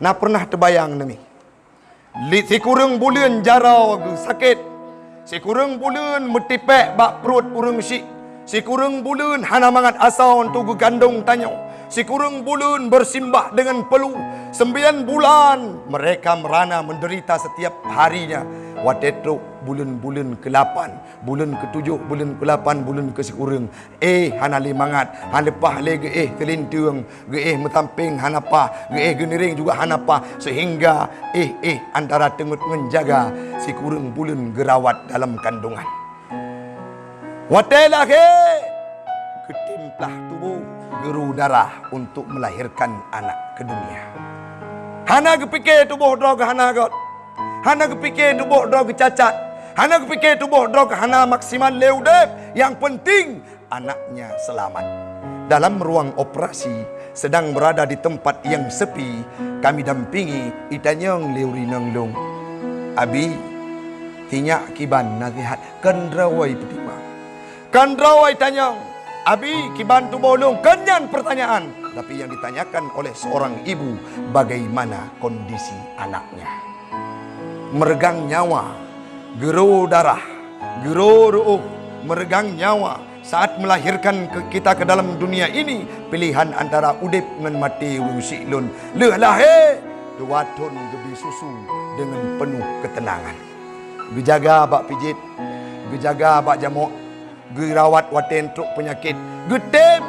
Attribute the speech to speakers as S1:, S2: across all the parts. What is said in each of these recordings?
S1: Nak pernah terbayang nami. Si kurang bulan jarau sakit. Si kurang bulan metipek bak perut urang syik. Si kurang bulan hana mangat asau untuk gandung tanyau. Si kurang bulan bersimbah dengan peluh. 9 bulan mereka merana menderita setiap harinya. Watetro bulan-bulan ke-8, bulan ke-7, bulan ke-8, bulan ke-10. Hana limangat, hanapah le kelintung, metamping hanapah, geniring juga hanapah, sehingga antara tengut menjaga si kurang bulan gerawat dalam kandungan. Watelah ketimplah tubuh geru darah untuk melahirkan anak ke dunia. Hana kepikir tubuh droga hana got. Hana kepikir tubuh droga cacat. Hana kepikir tubuh droga hana maksimal leudep. Yang penting anaknya selamat. Dalam ruang operasi sedang berada di tempat yang sepi, kami dampingi itanyong leuri nanglung. Abi tinyak kiban nasihat kendrawai petima. Kendrawai tanyong. Abi kiban tu bolong kenyan pertanyaan. Tapi yang ditanyakan oleh seorang ibu, bagaimana kondisi anaknya. Meregang nyawa, gero darah, gero ruh, meregang nyawa saat melahirkan kita ke dalam dunia ini. Pilihan antara udip dengan mati usiklun. Lehlah duatun gebi susu dengan penuh ketenangan. Gejaga bak pijit, gejaga bak jamuk, gerawat waten truk penyakit, getem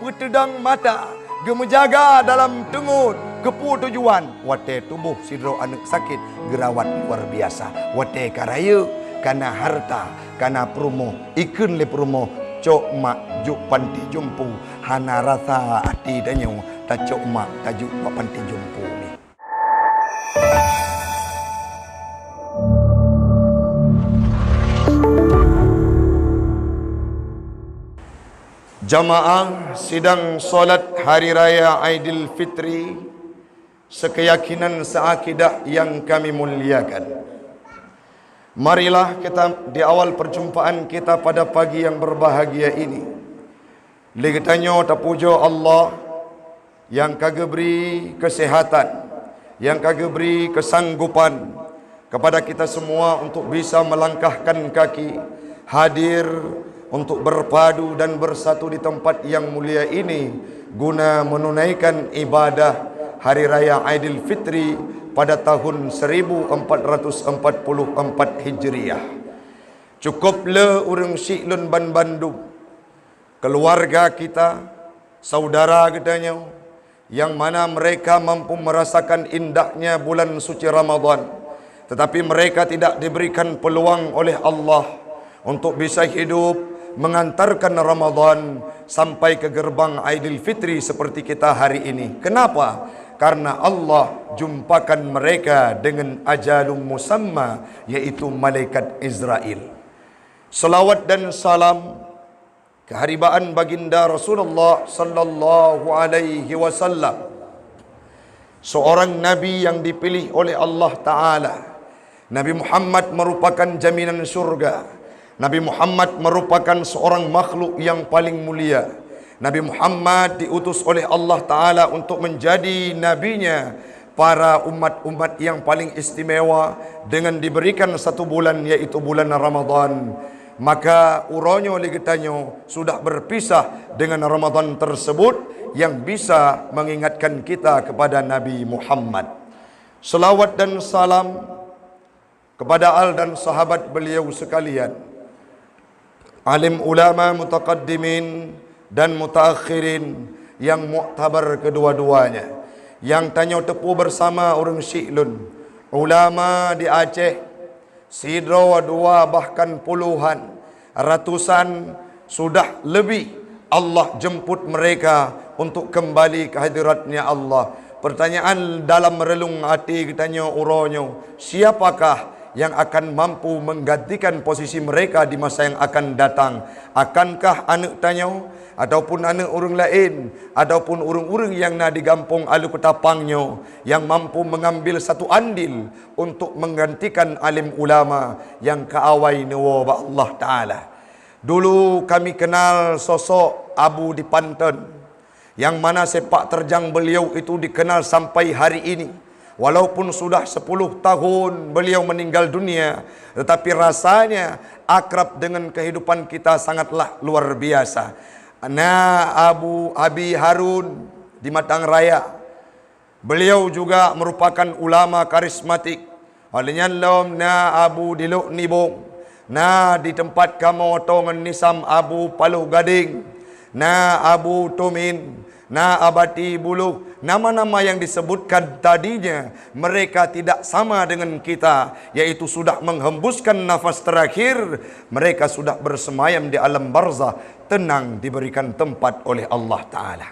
S1: petedang mata, gemenjaga dalam tengut kepu tujuan. Wate tubuh sidro anak sakit gerawat luar biasa. Wate karaya kana harta kana promo ikun le promo cok mak juk panti jumpu hana rasa hati danyo ta cok mak tajuk panti jumpu ni. Jamaah sidang solat hari raya Aidil Fitri sekeyakinan seakidah yang kami muliakan. Marilah kita di awal perjumpaan kita pada pagi yang berbahagia ini, ligetanyo tapujo Allah yang kageberi kesehatan, yang kageberi kesanggupan kepada kita semua untuk bisa melangkahkan kaki hadir untuk berpadu dan bersatu di tempat yang mulia ini guna menunaikan ibadah Hari Raya Aidil Fitri pada tahun 1444 Hijriah. Cukuplah urang Syiklun ban Bandung, keluarga kita, saudara katanya, yang mana mereka mampu merasakan indahnya bulan suci Ramadan, tetapi mereka tidak diberikan peluang oleh Allah untuk bisa hidup mengantarkan Ramadan sampai ke gerbang Aidil Fitri seperti kita hari ini. Kenapa? Karena Allah jumpakan mereka dengan ajalum musamma, yaitu malaikat Israel. Salawat dan salam keharibaan baginda Rasulullah sallallahu alaihi wasallam, seorang nabi yang dipilih oleh Allah Ta'ala. Nabi Muhammad merupakan jaminan surga. Nabi Muhammad merupakan seorang makhluk yang paling mulia. Nabi Muhammad diutus oleh Allah Ta'ala untuk menjadi nabinya para umat-umat yang paling istimewa dengan diberikan satu bulan, yaitu bulan Ramadan. Maka uronyo ligetanyo sudah berpisah dengan Ramadan tersebut yang bisa mengingatkan kita kepada Nabi Muhammad. Selawat dan salam kepada al dan sahabat beliau sekalian, alim ulama mutaqaddimin dan mutaakhirin yang muktabar kedua-duanya, yang tanyo tepu bersama orang Syiklun, ulama di Aceh, sidro dua bahkan puluhan, ratusan sudah lebih Allah jemput mereka untuk kembali ke hadiratnya Allah. Pertanyaan dalam relung hati katanya uronyo, siapakah yang akan mampu menggantikan posisi mereka di masa yang akan datang? Akankah anak tanyo ataupun anak orang lain ataupun orang-orang yang nak digampung alu ketapangnya yang mampu mengambil satu andil untuk menggantikan alim ulama yang kaawai nawa Allah Ta'ala. Dulu kami kenal sosok Abu di Panten, yang mana sepak terjang beliau itu dikenal sampai hari ini. Walaupun sudah 10 tahun beliau meninggal dunia, tetapi rasanya akrab dengan kehidupan kita sangatlah luar biasa. Abu Abi Harun di Matang Raya, beliau juga merupakan ulama karismatik. Olehnya lom na Abu Diluk Nibong, na di tempat kamu tongan Nisam Abu Paluh Gading, na Abu Tumin, na Abati Buluh, nama-nama yang disebutkan tadinya mereka tidak sama dengan kita, yaitu sudah menghembuskan nafas terakhir, mereka sudah bersemayam di alam barzah, tenang diberikan tempat oleh Allah Ta'ala.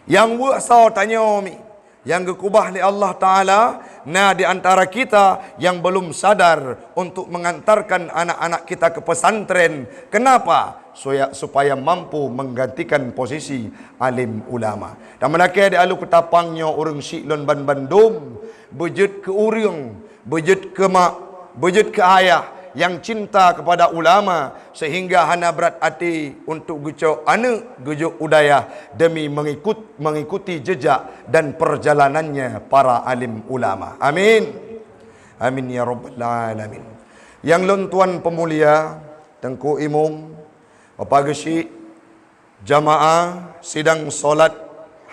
S1: Yang buasa tanya mi, yang gekubah oleh Allah Ta'ala, nah di antara kita yang belum sadar untuk mengantarkan anak-anak kita ke pesantren. Kenapa? Supaya mampu menggantikan posisi alim ulama. Dan mereka di alu ketapangnya orang Syiklon Ban Bandung, bejut ke urang, bejut ke mak, bejut ke ayah yang cinta kepada ulama, sehingga hana berat hati untuk gucok anak gujuk udayah demi mengikuti jejak dan perjalanannya para alim ulama. Amin. Amin ya rabbal alamin. Yang lontuan pemulia, Tengku Imam, Bapak Gesyik, jamaah sidang solat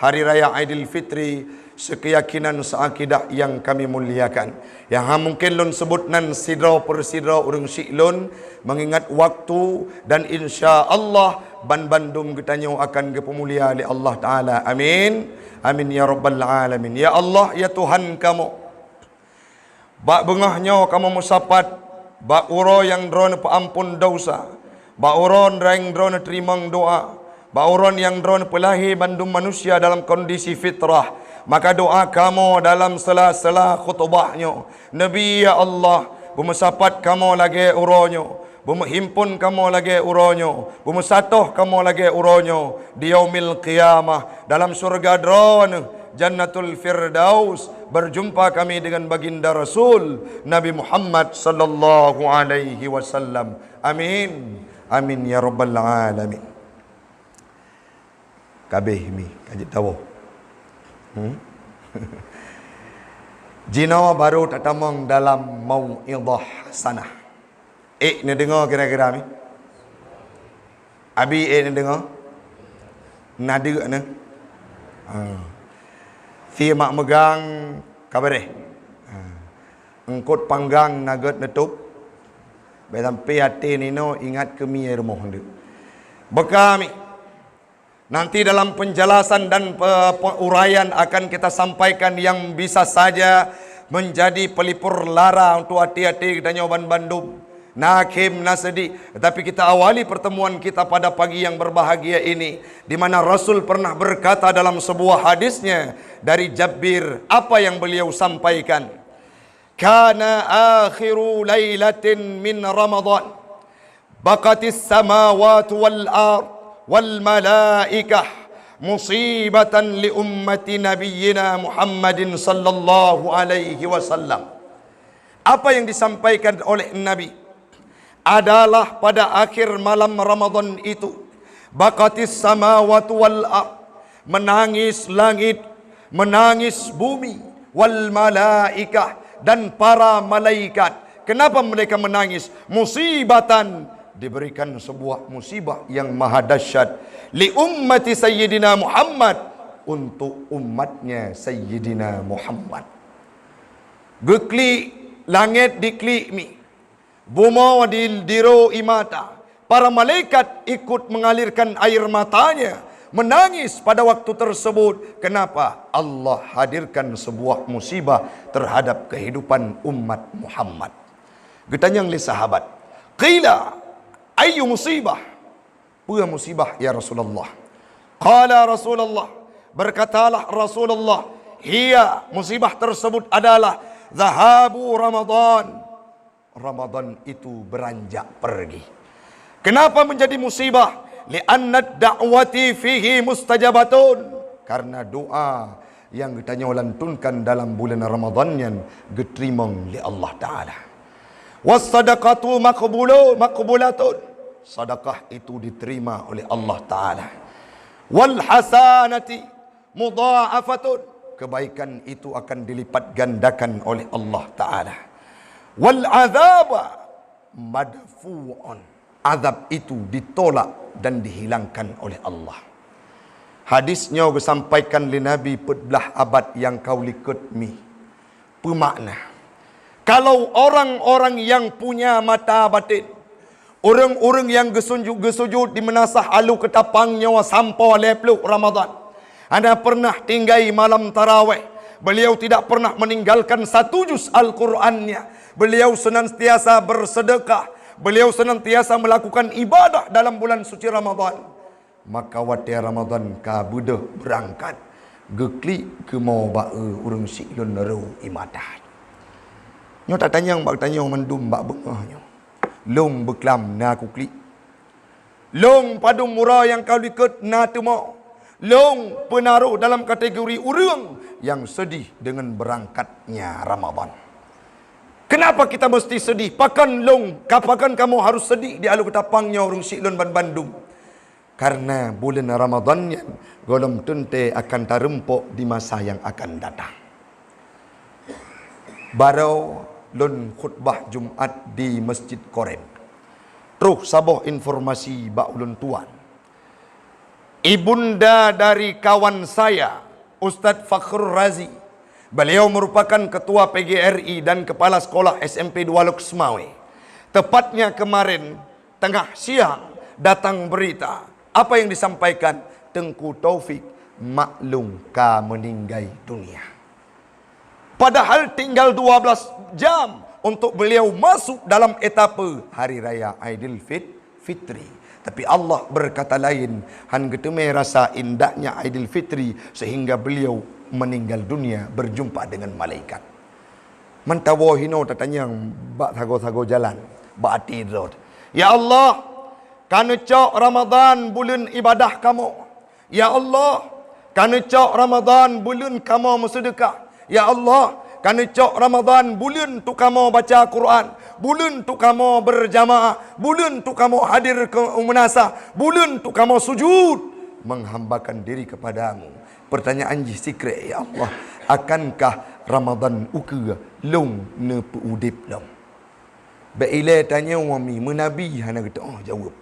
S1: Hari Raya Aidilfitri sekeyakinan seakidah yang kami muliakan. Yang mungkin lon sebut nan sidra per sidra urang Syiklon mengingat waktu, dan insya Allah Ban Bandung getanya akan kepemulia oleh Allah Ta'ala. Amin. Amin ya rabbal alamin. Ya Allah, ya Tuhan kamu, bak bengahnya kamu musapat, bak uro yang drone paampun dosa, bak uron yang drone terimang doa, bak uron yang drone pelahi bandung manusia dalam kondisi fitrah. Maka doa kamu dalam sela-sela khutbahnya, Nabi ya Allah, bumesapat kamu lagi uronyo, bumehimpun kamu lagi uronyo, bumesatoh kamu lagi uronyo di yaumil qiyamah dalam surga drone Jannatul Firdaus, berjumpa kami dengan baginda Rasul Nabi Muhammad sallallahu alaihi wasallam. Amin. Amin ya rabbal alamin. Kabeh mi kajit tahu. Jinawa baru tatamang dalam mau'idhah hasanah. Ni dengar kira-kira ni? Abi ni dengar? Nada ni? Fi mak megang kabareh. Engkut panggang nagat netup. Sampai hati ni no ingat ke mi rumah dia. Bekami. Nanti dalam penjelasan dan uraian akan kita sampaikan yang bisa saja menjadi pelipur lara untuk hati-hati kita nyoban Bandung. Nakim nasedi. Tapi kita awali pertemuan kita pada pagi yang berbahagia ini, di mana Rasul pernah berkata dalam sebuah hadisnya dari Jabir, apa yang beliau sampaikan? Kana akhiru lailatin min Ramadan, baqatis samawati wal ard wal malaikah musibatan li ummati nabiyyina Muhammadin sallallahu alaihi wasallam. Apa yang disampaikan oleh Nabi adalah pada akhir malam Ramadan itu, baqatis samawati wal ard, menangis langit, menangis bumi, wal malaikah, dan para malaikat. Kenapa mereka menangis? Musibatan, diberikan sebuah musibah yang maha dahsyat, li ummati sayyidina Muhammad, untuk umatnya Sayyidina Muhammad. Geklik langit diklik mi, buma diro imata, para malaikat ikut mengalirkan air matanya, menangis pada waktu tersebut. Kenapa? Allah hadirkan sebuah musibah terhadap kehidupan umat Muhammad. Getanyang li sahabat, qila ayyu musibah? Apa musibah ya Rasulullah? Qala Rasulullah, berkatalah Rasulullah, hiya, musibah tersebut adalah zahabu Ramadan. Ramadan itu beranjak pergi. Kenapa menjadi musibah? Li'anna da'wati fihi mustajabatun, karena doa yang kita lantunkan dalam bulan Ramadan yang diterima oleh Allah Ta'ala. Was-sadaqatu maqbulatun, sedekah itu diterima oleh Allah Ta'ala. Wal hasanati mudha'afatun, kebaikan itu akan dilipat gandakan oleh Allah Ta'ala. Wal azaba madfu'un. Azab itu ditolak dan dihilangkan oleh Allah. Hadisnya disampaikan oleh Nabi belah abad yang kau likut mi. Bermakna, kalau orang-orang yang punya mata batin, orang-orang yang gesujud di menasah alu ketapangnya sampai leplu Ramadan, anda pernah tinggai malam tarawih, beliau tidak pernah meninggalkan satu juz Al-Qurannya, beliau senantiasa bersedekah, beliau senantiasa melakukan ibadah dalam bulan suci Ramadan, maka waktu Ramadan ka budak berangkat geklik ke mau bae urang siklun ru imadah. Nyo tak tanya bak tanya mendum bak bengahnya. Long beklam na aku klik. Long padu murah yang kau likut na tu mau. Long penaruh dalam kategori urang yang sedih dengan berangkatnya Ramadan. Kenapa kita mesti sedih? Pakan long, kapakan kamu harus sedih di alu ketapangnya urang siklun ban Bandung. Karena bulan Ramadannya golom tunte akan tarempok di masa yang akan datang. Baru lun khutbah Jumat di Masjid Korem. Terus saboh informasi bak ulun tuan. Ibunda dari kawan saya, Ustaz Fakhrul Razi. Beliau merupakan ketua PGRI dan kepala sekolah SMP 2 Luksmawe. Tepatnya kemarin tengah siang datang berita. Apa yang disampaikan? Tengku Taufik maklum ka meninggal dunia. Padahal tinggal 12 jam untuk beliau masuk dalam etapa Hari Raya Aidilfitri. Tapi Allah berkata lain. Han geteme rasa indahnya Aidilfitri sehingga beliau meninggal dunia berjumpa dengan malaikat. Mantawo hino tatanya bak thago-thago jalan. Bak tidur. Ya Allah, karena cok Ramadan bulan ibadah kamu. Ya Allah, karena cok Ramadan bulan kamu bersedekah. Ya Allah, karena cok Ramadan bulan tu kamu baca Quran, bulan tu kamu berjamaah, bulan tu kamu hadir ke menasah, bulan tu kamu sujud menghambakan diri kepadamu. Pertanyaan je secret, ya Allah, akankah Ramadan uka long ne peudip long? Baile tanya wami menabi hana kata oh jawab.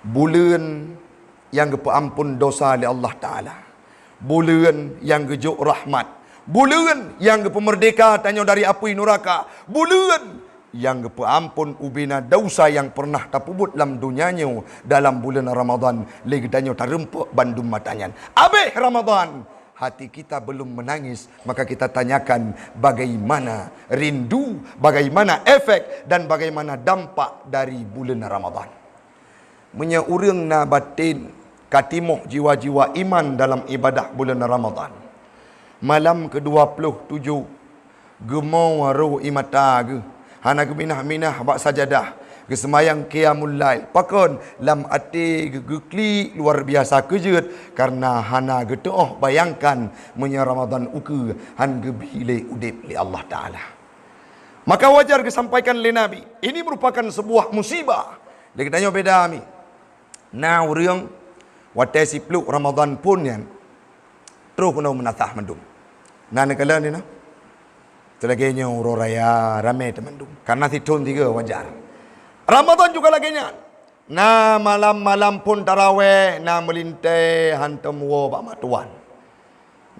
S1: Bulan yang keampun dosa oleh Allah Ta'ala. Bulan yang gejuk rahmat. Bulan yang kepemerdeka tanya dari api neraka. Bulan yang keampun ubina dosa yang pernah tapubut dalam dunianya dalam bulan Ramadan. Lagi tanya tarempuk bandum matanya. Habis Ramadan, hati kita belum menangis, maka kita tanyakan bagaimana rindu, bagaimana efek dan bagaimana dampak dari bulan Ramadan. Punya urang na batin katimoh jiwa-jiwa iman dalam ibadah bulan Ramadan. Malam ke-27 gemau waru imata ge hana ge minah-minah bak sajadah ge semayang qiyamul lail pakon lam ati ge gekli luar biasa kejeut karena hana ge teuh bayangkan munya Ramadan uke han ge bile udip li Allah Taala. Maka wajar disampaikan oleh Nabi, ini merupakan sebuah musibah. Dia tanya beda mi. Nah urang watai sipluk Ramadan pun yang terus kena menatah mendung. Nah negala ni nah. Telagenya uro raya ramai temandung. Karena situn tiga wajar. Ramadan juga lagenya. Nah malam-malam pun tarawih na melintai hantam wo bak matuan.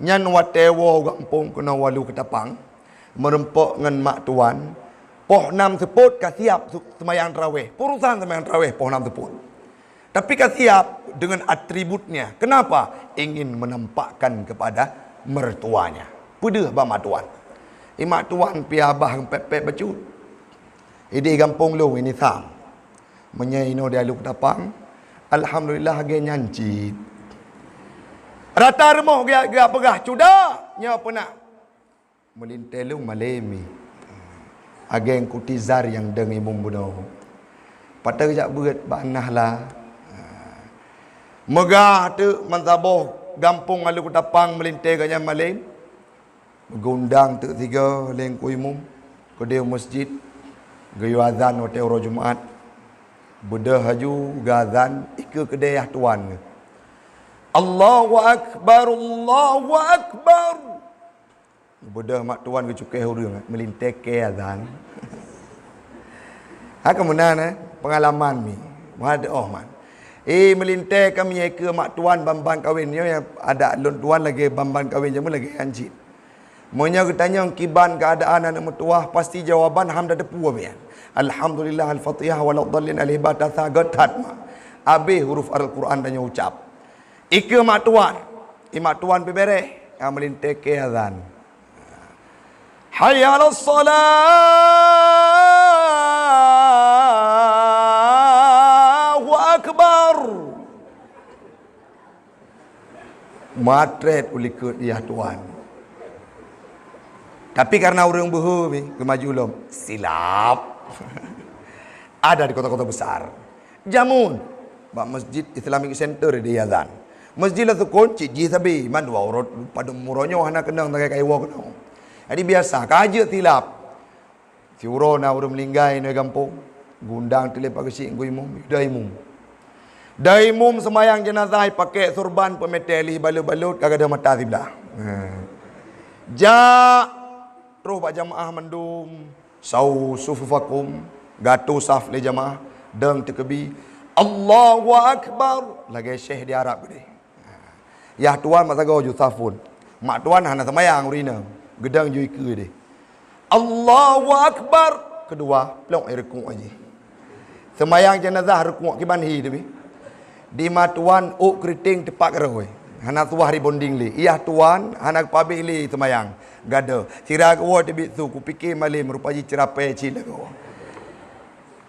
S1: Nyan watai wo gampung kena walu ketapang merempok ngan mak tuan. Poh 6 seput ka siap semayang tarawih. Urusan semayang tarawih poh 6 seput. Tapi kan siap dengan atributnya. Kenapa? Ingin menampakkan kepada mertuanya. Pedih mak tuan. Mak tuan pi abah pepek bacut. Ini gampung lu ini sam. Menyaino dia lu ketapang. Alhamdulillah ge nyancit. Rata remah ge pegah cuda. Nya apa nak? Melintai lu malemi. Agen kutizar yang dengi membunuh. Pada kejap berat banah lah. Megah tu mantaboh gampung alu kutapang melintai kanya malim. Gundang tu tiga lengkui mum. Kedai masjid. Gayu azan hotel orang Jumaat. Bedah haju gazan ika kedai tuan. Allahu Akbar, Allahu Akbar. Bodoh mak tuan ke cukai hurung melintek ke azan. Ha kemudian pengalaman ni. Ada man. Melintek kami ke mak tuan bamban kahwin yang ada lon tuan lagi bamban kahwin jamu lagi anjing. Monya ketanya kiban keadaan anak mertua pasti jawaban hamda depu abian. Alhamdulillah al-Fatihah waladdallin al-hibat thagat ma. Habis huruf Al-Quran dan ucap. Ika mak tuan bebereh yang melintek ke azan. Hayya 'alas salah wa akbar. Matret ulikut ya tuan. Tapi karena orang buhu ni kemaju ulum silap. Ada di kota-kota besar. Jamun bak masjid Islamic Center di azan. Masjid lah tu kunci ji sabi man dua orang pada muronyo hana kenang tak kai wa kenang. Jadi biasa kaja tilap. Si urona urang melinggai no kampung. Gundang telepak kesik guimum, daimum semayang jenazah pakai sorban pemeteli balut-balut kagak ada mata sebelah. Ja terus pak jamaah mendum sau sufufakum gatu saf le jamaah deng tekebi Allahu Akbar lagi syekh di Arab ni. Ya tuan masa go ju safun. Mak tuan hana semayang urina. Gedang ju ke dia. Allahu Akbar. Kedua, pelong air rekuk aja. Semayang jenazah rekuk kiban hi tu. Di matuan uk keriting tepak keroi. Hana tuah hari bonding li. Iyah tuan, hana pabih li semayang. Gada. Sira kewa tebik tu, ku fikir malih merupakan cerapai cila kewa.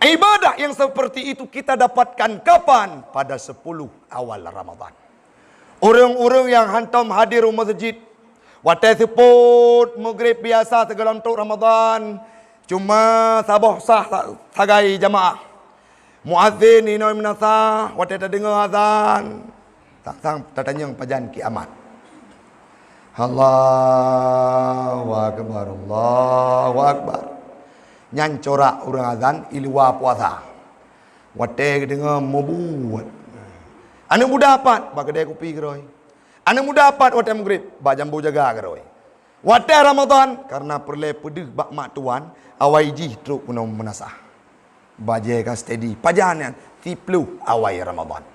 S1: Ibadah yang seperti itu kita dapatkan kapan? Pada 10 awal Ramadan. Orang-orang yang hantam hadir masjid watai seput maghrib biasa segelantuk Ramadan cuma sabah sah sagai jamaah muazzin ni noi menasa watai tak dengar azan tak sang tatanya pajan kiamat. Allahu Akbar, Allahu Akbar. Nyan corak orang azan iluwa puasa watai dengar mobuat anu muda dapat bak kedai kopi keroi. Anak muda dapat waktu maghrib, bak jambu jaga keroi. Waktu Ramadan, karena perle pedih bak mak tuan, awai ji truk punong menasah. Bajai kan steady, pajanan, 30 awai Ramadan.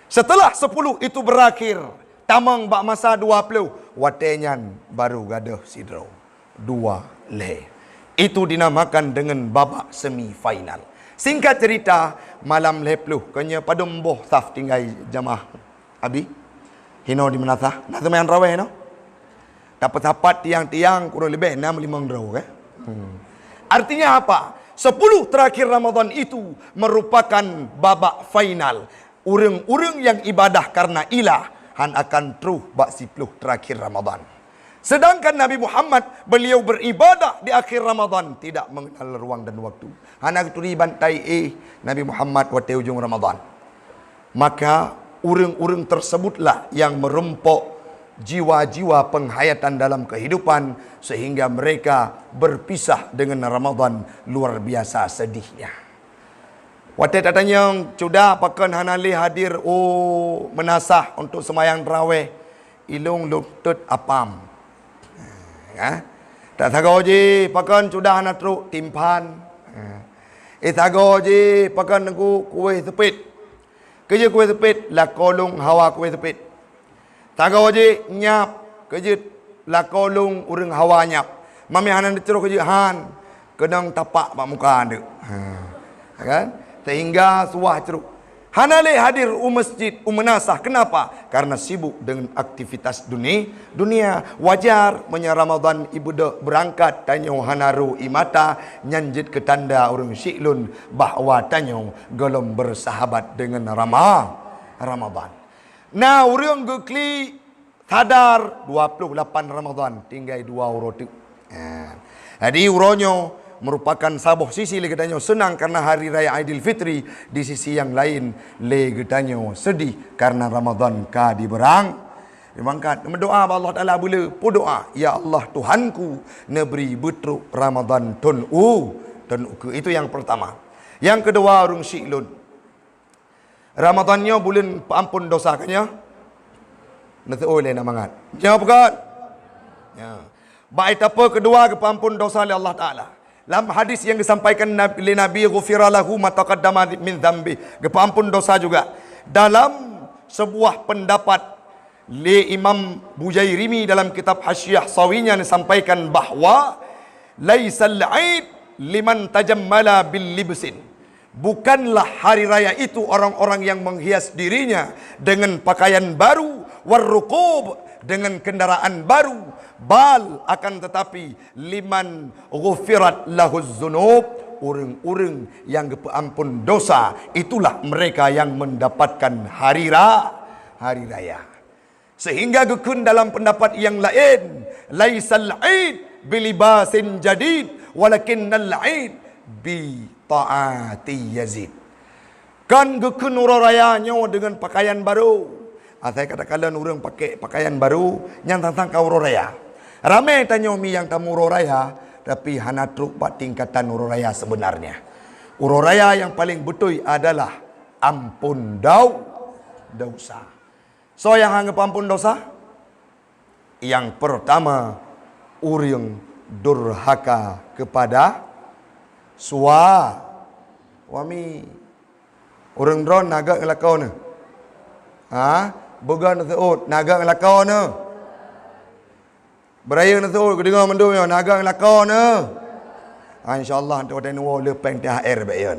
S1: Setelah 10 itu berakhir, tamang bak masa 20, watenyan baru gaduh sidro. 2 le. Itu dinamakan dengan babak semifinal. Singkat cerita, malam lepluh, kanya padum boh saf tinggal jamaah. Abi? Hino di menasah. Nak semayan raweh no? Dapat sapat tiang-tiang kurang lebih 6-5 draw ke? Artinya apa? 10 terakhir Ramadan itu merupakan babak final. Urang-urang yang ibadah karena ilah han akan truh bak 10 terakhir Ramadan. Sedangkan Nabi Muhammad beliau beribadah di akhir Ramadan tidak mengenal ruang dan waktu. Anak turi bantai Nabi Muhammad waktu ujung Ramadan. Maka urang-urang tersebutlah yang merempok jiwa-jiwa penghayatan dalam kehidupan sehingga mereka berpisah dengan Ramadan luar biasa sedihnya. Waktu tatanya sudah pakan hanali hadir menasah untuk semayang tarawih ilung lutut apam. Ya. Tak tahu je pakan sudah anak truk timpan. Tahu je pakan aku kuih sepit. Kerja kuih sepit, lah kolong hawa kuih sepit. Tagaw je nyap, kerja lah kolong urang hawa nyap. Mami hanan diteruk kerja han, kedang tapak pak muka anda. Kan? Sehingga suah ceruk. Hanale hadir masjid menasah. Kenapa? Karena sibuk dengan aktivitas dunia. Wajar menya Ramadan ibu dak berangkat tanyo hanaru imata nyanjit ke tanda orang syiklun bahawa tanyo golong bersahabat dengan Ramadan. Nah, orang gekli sadar 28 Ramadan tinggal 2 urotik. Jadi uronyo merupakan saboh sisi le getanyo senang karena hari raya Aidilfitri, di sisi yang lain le getanyo sedih karena Ramadan ka diberang. Dimangkat berdoa Allah Taala boleh doa, ya Allah Tuhanku neberi betruk Ramadan tun ke. Itu yang pertama. Yang kedua urung syiklun. Ramadannya bulan ampun dosa kanya nanti oleh nak mangat. Jawab kan? Ya. Baik apa kedua kepampun dosa oleh Allah Taala. Dalam hadis yang disampaikan oleh Nabi ghufira lahu ma taqaddama min dzambi, kepampun dosa juga. Dalam sebuah pendapat li Imam Bujairimi dalam kitab Hasyiah Sawinya disampaikan bahawa laisal 'aid liman tajammala bil libsin. Bukanlah hari raya itu orang-orang yang menghias dirinya dengan pakaian baru, warruqub, dengan kendaraan baru, bal akan tetapi liman ghufirat lahuz dzunub, orang-orang yang ampun dosa, itulah mereka yang mendapatkan hari raya. Sehingga gekun dalam pendapat yang lain, laisal 'aid bilibasin jadid walakinnal 'aid bi taati yazid. Kan gekun rayanya dengan pakaian baru. Saya katakan orang pakai pakaian baru yang tentang kau raya. Ramai tanya mi yang tamu raya, tapi hana truk pak tingkatan raya sebenarnya. Raya yang paling betul adalah ampun dosa. So yang anggap ampun dosa? Yang pertama, orang durhaka kepada suami. Orang drone naga ngelakau ni. Began teut naga ngelakau ni. Beraya ni teut kedengar mendung ya naga ngelakau ni. Insya-Allah tu ada nuo lepeng THR bae ya.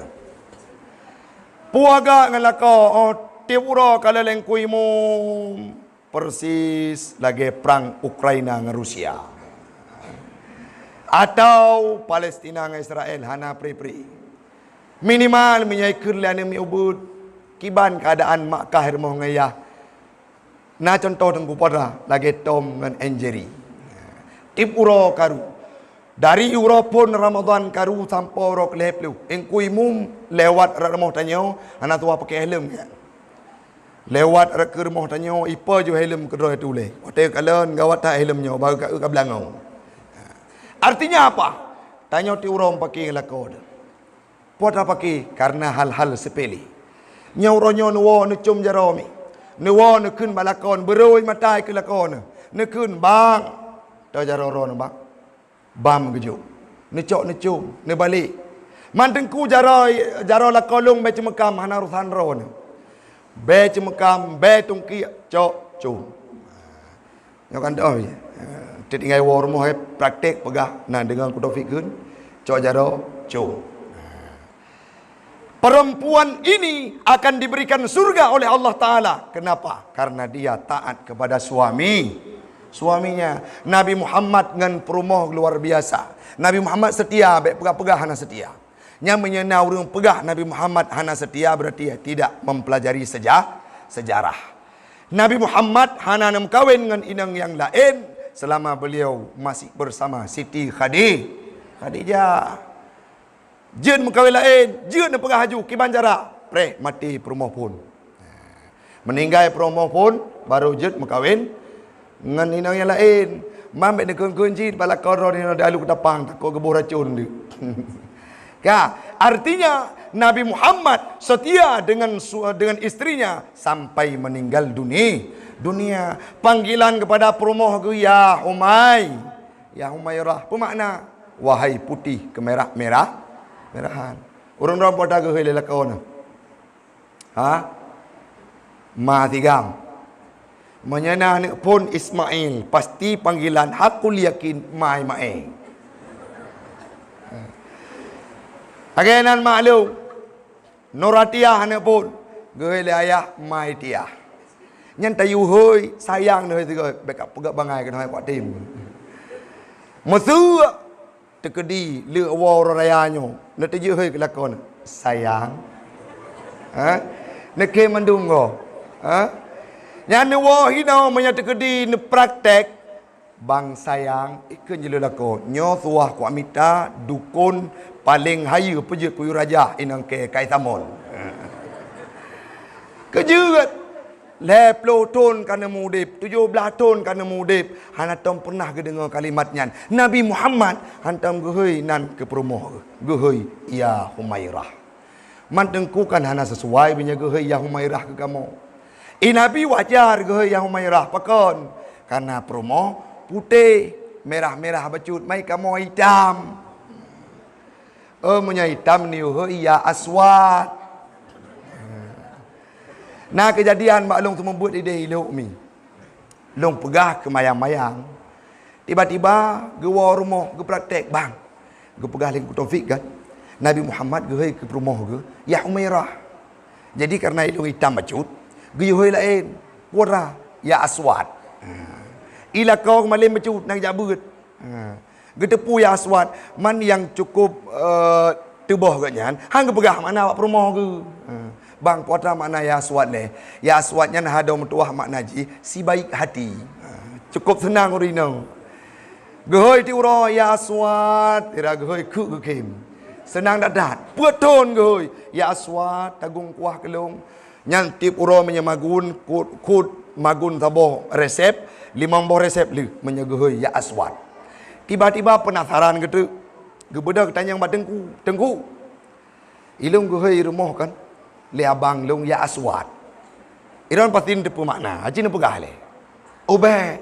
S1: Puaga ngelakau tiura kala lengkui mu persis lagi perang Ukraina dengan Rusia. Atau Palestina dengan Israel hana pri-pri. Minimal menyai kerlian mi ubud kiban keadaan mak kahir mau ngayah. Na contoh tengku pada lagi Tom dengan Anjeri. Tip uro karu. Dari uro pun Ramadan karu sampai uro kelep lu. Engkui mum lewat ramah tanyo ana tua pakai helm kan. Lewat ke rumah tanyo ipa jo helm kedua tu leh. Hotel kalen gawat tak helmnya baru kat belangau. Artinya apa? Tanya ti uro pakai lakon. Puat apa pakai? Karena hal-hal sepele. Nyauronyo nuwo nu cum jaromi. Nuwo nu kun balakon beroi matai ke lakon. Nu kun bang. Tahu jaroro nu bang. Bam gejuk. Nu cok nu cum, nu balik. Mantengku jaro lakolung be cemekam hana rusan ron. Be cemekam, be tungki cok cum. Yo kan dah. Tinggal war mo praktek pegah nah dengan Taufik kun. Cok jaro cum. Perempuan ini akan diberikan surga oleh Allah Ta'ala. Kenapa? Karena dia taat kepada suaminya. Nabi Muhammad dengan perumoh luar biasa. Nabi Muhammad setia, baik pegah-pegah hana setia. Yang menyenau orang pegah Nabi Muhammad hana setia berarti tidak mempelajari sejarah. Nabi Muhammad hana nam kawin dengan inang yang lain selama beliau masih bersama Siti Khadijah. Jen mengkawin lain, jen nak pegah haju kiban jarak. Pre mati perumoh pun. Meninggal perumoh pun baru jen mengkawin dengan inang yang lain. Mambek nak kunci bala koro ni dalu ketapang takut gebur racun dia. Artinya Nabi Muhammad setia dengan istrinya sampai meninggal dunia. Panggilan kepada perumoh tu ya Humairah. Apa makna? Wahai putih kemerah-merahan. Orang pada ke hele lakon. Matigam. Menyana ni pun Ismail pasti panggilan hakul yakin mai. Agenan maklum. Noratiah ni pun gele ayah mai tiah. Nyan tayu hoi sayang ni tu bekap pegak bangai kan kuat tim. Mesu tekedi le awar rayanya nak teju hoi kelakon sayang. Nak ke mandungo. Nyan ni wahina menyat tekedi ni praktek bang sayang ikut je lelako nyo tuah ku amita dukun paling hayu peje kuyu raja inang ke kaitamon. Kejugat Leplo ton kana mudip 17 ton kana mudip hanatom pernah ke dengar kalimatnya Nabi Muhammad hantam gehoi nan ke perumoh gehoi ya Humairah mantengku kan hana sesuai punya gehoi ya Humairah ke kamu Nabi wajar ke yang Humairah pakon. Karena promo putih, merah-merah bacut, mai kamu hitam. Punya hitam ni ya aswad. Nah kejadian mak long tu membuat ide ilok mi. Long pegah ke mayang-mayang. Tiba-tiba gewa rumah ge praktek bang. Ge pegah ling ku Taufik kan. Nabi Muhammad ge ke rumah ge ya Humairah. Jadi karena ilong hitam bacut, ge hoi lain. Wara ya aswad. Ila kau malim bacut nang jabut. Ge tepu ya aswad. Man yang cukup tebah katnya. Hang ge pegah mana awak rumah ge. Bang puasa makna ya aswad ni. Ya aswadnya nah ada metuah makna ji si baik hati. Cukup senang urino. Gehoi ti uro ya aswad, ira gehoi ku gekim. Senang dadat. Puaton gehoi ya aswad tagung kuah kelong. Nyan tip uro menyamagun kut magun tabo resep, 5 boh resep lu menyegehoi ya aswad. Tiba-tiba penasaran gitu. Gebedak tanya bak tengku. Ilung gehoi rumah kan. Le abang long ya aswad. Iron patin tepu makna. Haji nu pegah le. Obe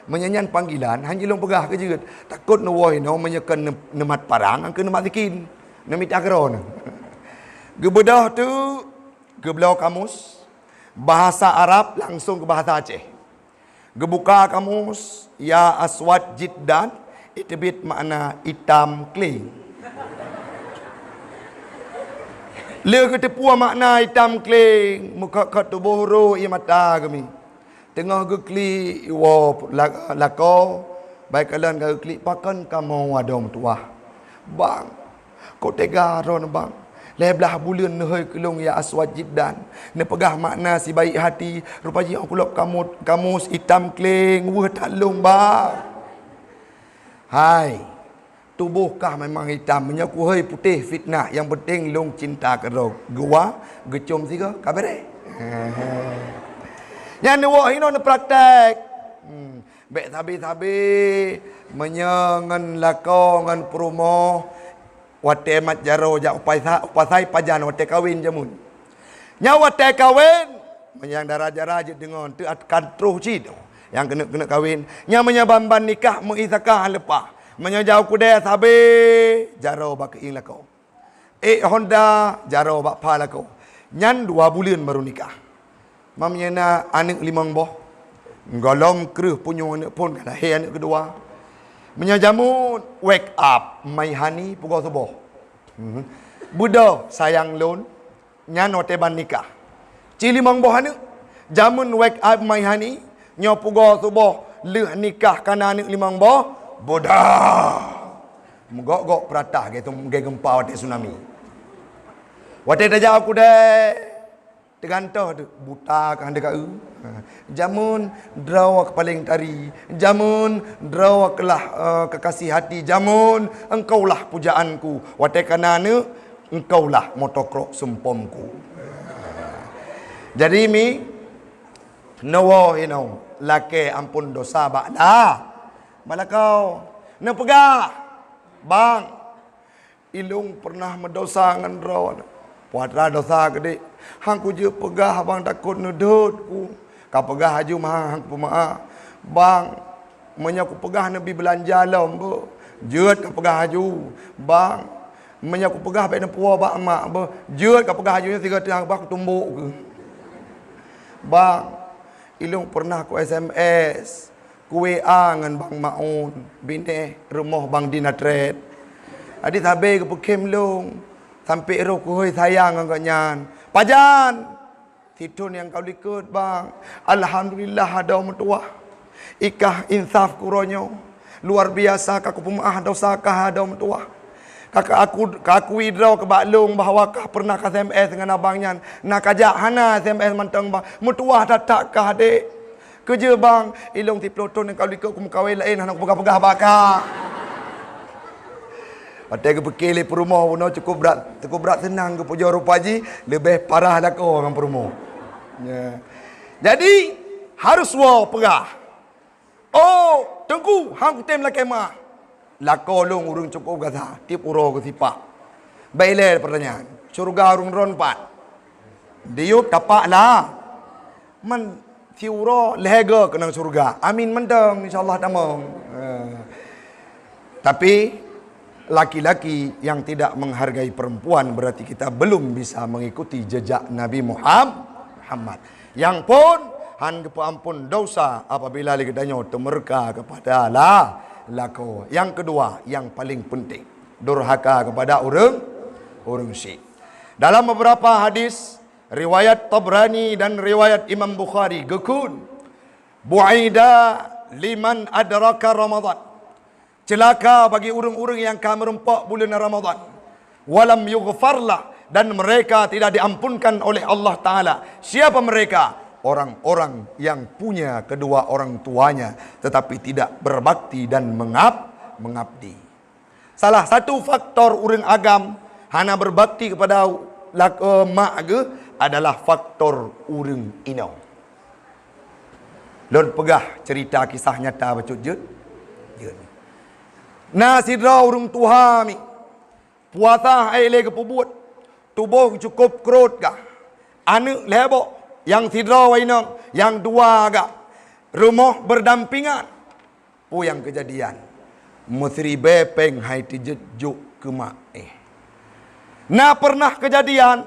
S1: menyanyian panggilan hanji long pegah ke jeut. Takut nu woi no menyekan nemat parang angke nemat tikin. Nemit agron. Gebedah tu geblau kamus bahasa Arab langsung ke bahasa Aceh. Gebuka kamus ya aswad jiddan itu bit makna hitam kling. Le ke tepu makna hitam kling muka kat tubuh ro ia mata kami. Tengah ke kli wo lako baik kalian ke kli pakan kamu adom tuah. Bang, kau tega ron bang. Leblah bulan nehoi kelong ya aswad jiddan. Ne pegah makna si baik hati. Rupanya aku lop kamus hitam kling. Wah talung bang. Hai. Tubuhkah memang hitam menyaku hei putih fitnah yang penting long cinta kerok gua gecom tiga kabere yang nuwah ino ne praktek bek tabi menyangan lako ngan promo wate mat jaro ja upasai pajan wate kawin jamun nyawa wate kawin menyang daraja-raja dengan tu akan terus cido yang kena kawin nya menyabamban nikah mengisakah lepas menyajau kuda sabe jaro bak ing lako. Honda jaro bak pa lako. Nyan 2 bulan baru nikah. Mamnya anak 5 boh. Golong kreuh punyo anak pun kada he anak kedua. Menyajamu wake up my honey pukul subuh. Budo sayang lon nyan oteban nikah. Ci 5 boh anak jamun wake up my honey nyo pukul subuh leuh nikah kana anak 5 boh. Bodah. Menggok-gok peratah gitu mungkin gempa wate tsunami. Wate dah aku deh. Tergantung tu buta kan dekat jamun draw paling tari. Jamun draw kelah kekasih hati. Jamun engkaulah pujaanku. Wate kanana engkaulah motokrok sempomku. Jadi mi no lake ampun dosa bakda. Malakau nak pegah bang ilung pernah mendosa ngan rawan puatra dosa gede hang ku je pegah bang takut nudut ku ka pegah haju mah hang pemaaf bang menyaku pegah nabi belanja lom bo jeut ka pegah haju bang menyaku pegah bae puah bak mak bo jeut ka pegah haju tiga tiang bak tumbuk ke bang ilung pernah ku SMS ku WA ngan bang Maun bini rumah bang Dinatret. Adik tabe ke pekem long sampai ro ku hoi sayang ngan nyan. Pajan titun yang kau likut bang. Alhamdulillah ada metuah. Ikah insaf kuronyo. Luar biasa kaku pemaah dosa kah ada metuah. Kakak aku idraw ke baklung bahawa kah pernah ke SMS dengan abangnya. Nak ajak hana SMS mantang bang. Metuah tak kah adik. Kerja bang, ilong ti peloton yang kau ikut aku kawin lain anak pegah-pegah bakar. Patai ke pekele perumah pun cukup berat senang ke puja rupaji lebih parah dah kau orang perumah. Ya. Jadi harus wow pegah. Oh, tengku hang tem la kemah. Lako long urung cukup gaza, tip uro ke sipak. Baile pertanyaan. Surga urung ron 4. Diuk tapak lah. man tiura lega kena surga. Amin mendang insyaallah tamang. Tapi laki-laki yang tidak menghargai perempuan berarti kita belum bisa mengikuti jejak Nabi Muhammad. Yang pun han kepampun dosa apabila kita temerka kepada lako. Yang kedua, yang paling penting, durhaka kepada orang syekh. Dalam beberapa hadis riwayat Tabrani dan riwayat Imam Bukhari gekun bu'ida liman adraka Ramadan. Celaka bagi orang-orang yang merempak bulan Ramadan. Walam yughfarlah, dan mereka tidak diampunkan oleh Allah Ta'ala. Siapa mereka? Orang-orang yang punya kedua orang tuanya tetapi tidak berbakti dan mengabdi. Salah satu faktor orang agam hana berbakti kepada mak ke adalah faktor orang inau. Lon pegah cerita kisah nyata bacut jut. Na sidra urung tuha mi puasa ai le ke pubut tubuh cukup kerut ga anu lebok yang sidra wainang yang dua ga rumah berdampingan pu yang kejadian musri bepeng hai tijejuk ke mak na pernah kejadian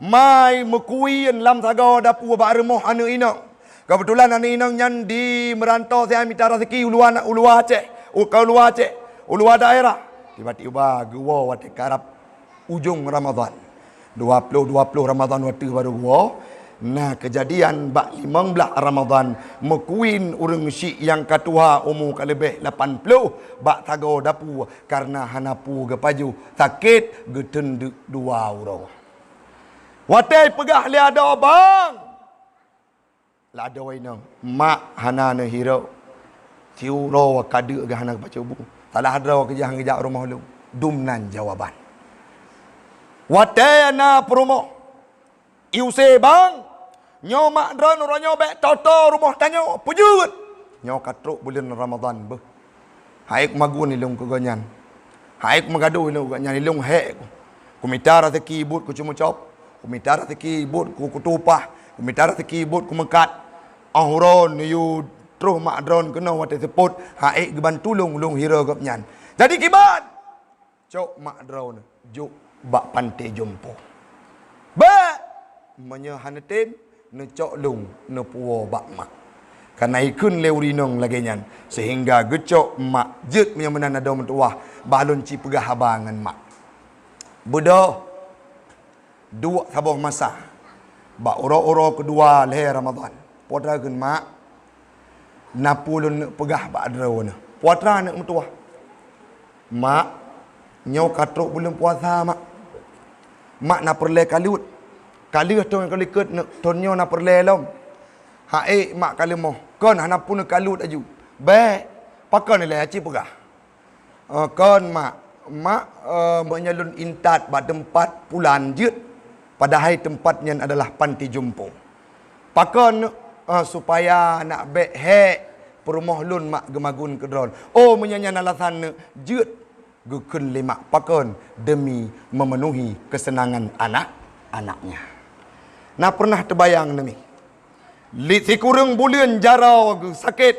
S1: mai mekuin lam saga dapu ba rumah anu inang kebetulan anu inang nyan di merantau saya minta rezeki uluan Aceh uluan Aceh Uluwa daerah. Tiba-tiba gua waktu karap ujung Ramadan. 20 Ramadan waktu baru gua. Nah kejadian bak 15 Ramadan mekuin urang syik yang katuha umur kalebih 80 bak tago dapu karena hanapu gepaju sakit getenduk dua urang. Watai pegah li ada bang. La ada wainang mak hana ne hiro. Tiuro kadu ga hana baca buku. Salah hadra kejah rumah lu. Dumnan jawaban. Watena promo. Iuse bang. Nyo mak dron ronyo bek toto rumah tanyo. Pujut. Nyo katruk bulan Ramadan beh. Haik magun ilung keganyan. Haik magadu ilung keganyan ilung hek. Kumitara teki ibut ku cuma cop. Kumitara teki ibut ku kutupah. Kumitara teki ibut ku mekat. Ahron yu terus mak drone kena waktu seput haik geban tulung lung hira gap nyan. Jadi kibat cok mak drone juk bak pantai jompo. Ba menye hanetin ne cok lung ne puo bak mak. Karena ikun leurinong lagi nyan sehingga gecok mak jet punya menan ada mentuah balon ci pegah habangan mak. Budak dua sabah masa bak oro-oro kedua leher Ramadan. Podragun mak napulun pegah bak adrawna. Puatra nak mentuah. Mak nyau katruk bulan puasa mak. Mak nak perle kalut. Kali tu yang kali ket nak tonyo nak perle lom. Hae mak kali moh. Kon hana pun kalut aju. Baik. Pakai ni lah aci pegah. Kon mak menyalun intat bak tempat pulan jut. Padahal tempatnya adalah panti jompo. Pakai supaya nak bek hek perumah lun mak gemagun kedron. Oh menyanyi alasan jut gukun lima pakon demi memenuhi kesenangan anak-anaknya. Nah pernah terbayang demi si kurang bulan jarau sakit,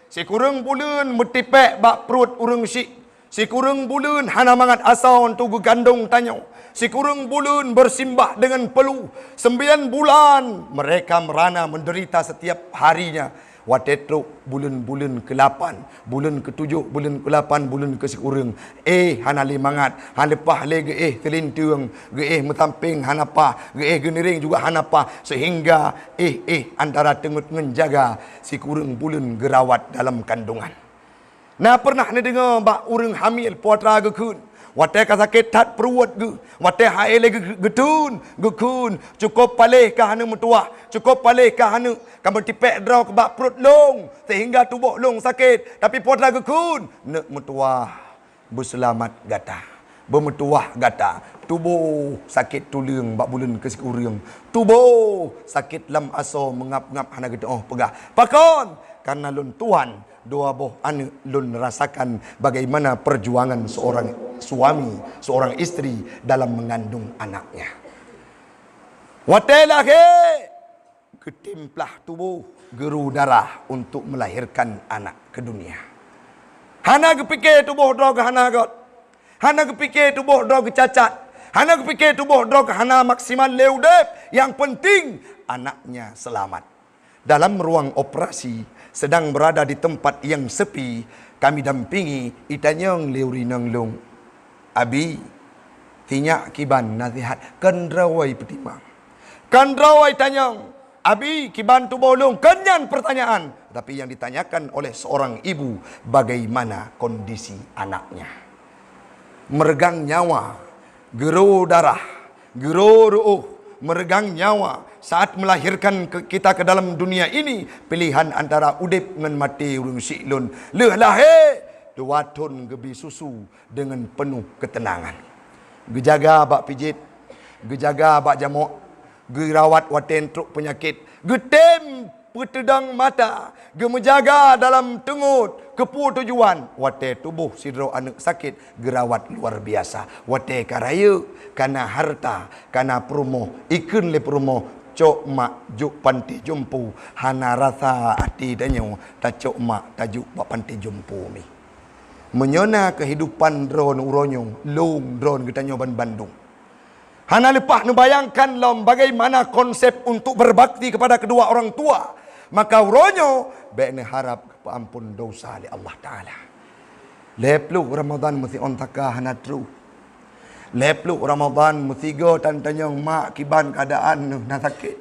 S1: si kurang bulan metipek bak perut urang syik, si kurang bulan hana mangat asal tu gandung tanyo. Si kurang bulan bersimbah dengan peluh. 9 bulan mereka merana menderita setiap harinya. Watetro bulan-bulan ke-8, bulan ke-7, bulan ke-8, bulan ke-10. Hana limangat, halepah le telintung, metamping hanapa, geniring juga hanapa sehingga antara tengut menjaga si kurang bulan gerawat dalam kandungan. Nah pernah ni dengar bak urang hamil puatra gekun. Watai sakit tat perut ge, watai hae lagi getun, gekun, cukup palih ka hana mentuah, cukup palih ka hana kamu tipek draw ke bak perut long sehingga tubuh long sakit, tapi putra gekun nak mentuah berselamat gata, bermentuah gata, tubuh sakit tulang bak bulan ke-10, tubuh sakit lam aso mengap-ngap hana geta pegah. Pakon karena lun Tuhan dua boh anu lun rasakan bagaimana perjuangan seorang suami, seorang istri dalam mengandung anaknya. Watelah ke ketimplah tubuh geru darah untuk melahirkan anak ke dunia. Hana kepikir tubuh drog hana got. Hana kepikir tubuh drog cacat. Hana kepikir tubuh drog hana maksimal leudep. Yang penting anaknya selamat. Dalam ruang operasi sedang berada di tempat yang sepi, kami dampingi itanyong leurinang long. Abi tinyak kiban nasihat kendrawai petimang. Kendrawai tanyong. Abi kiban tu bolong kenyan pertanyaan. Tapi yang ditanyakan oleh seorang ibu, bagaimana kondisi anaknya. Meregang nyawa, geru darah, geru ruh, meregang nyawa saat melahirkan kita ke dalam dunia ini. Pilihan antara udip dengan mati urung siklun. Leh lahir dua ton gebi susu dengan penuh ketenangan. Gejaga bak pijit, gejaga bak jamuk, gerawat waten truk penyakit, getem petedang mata, gemenjaga dalam tengut kepu tujuan, wate tubuh sidro anak sakit, gerawat luar biasa, wate karaya, kana harta, kana perumoh, ikun le perumoh, cok mak juk panti jumpu, hana rasa hati danyo, ta cok mak tajuk bak panti jumpu mi. Menyona kehidupan drone uronyong, long drone getanyo Bandung. Hana lepas membayangkan lom bagaimana konsep untuk berbakti kepada kedua orang tua. Maka uronyo bekne harap ampun dosa oleh Allah Ta'ala. Leplu Ramadan mesti ontaka hana tru. Leplu Ramadan mesti go tantanyong mak kiban keadaan na sakit.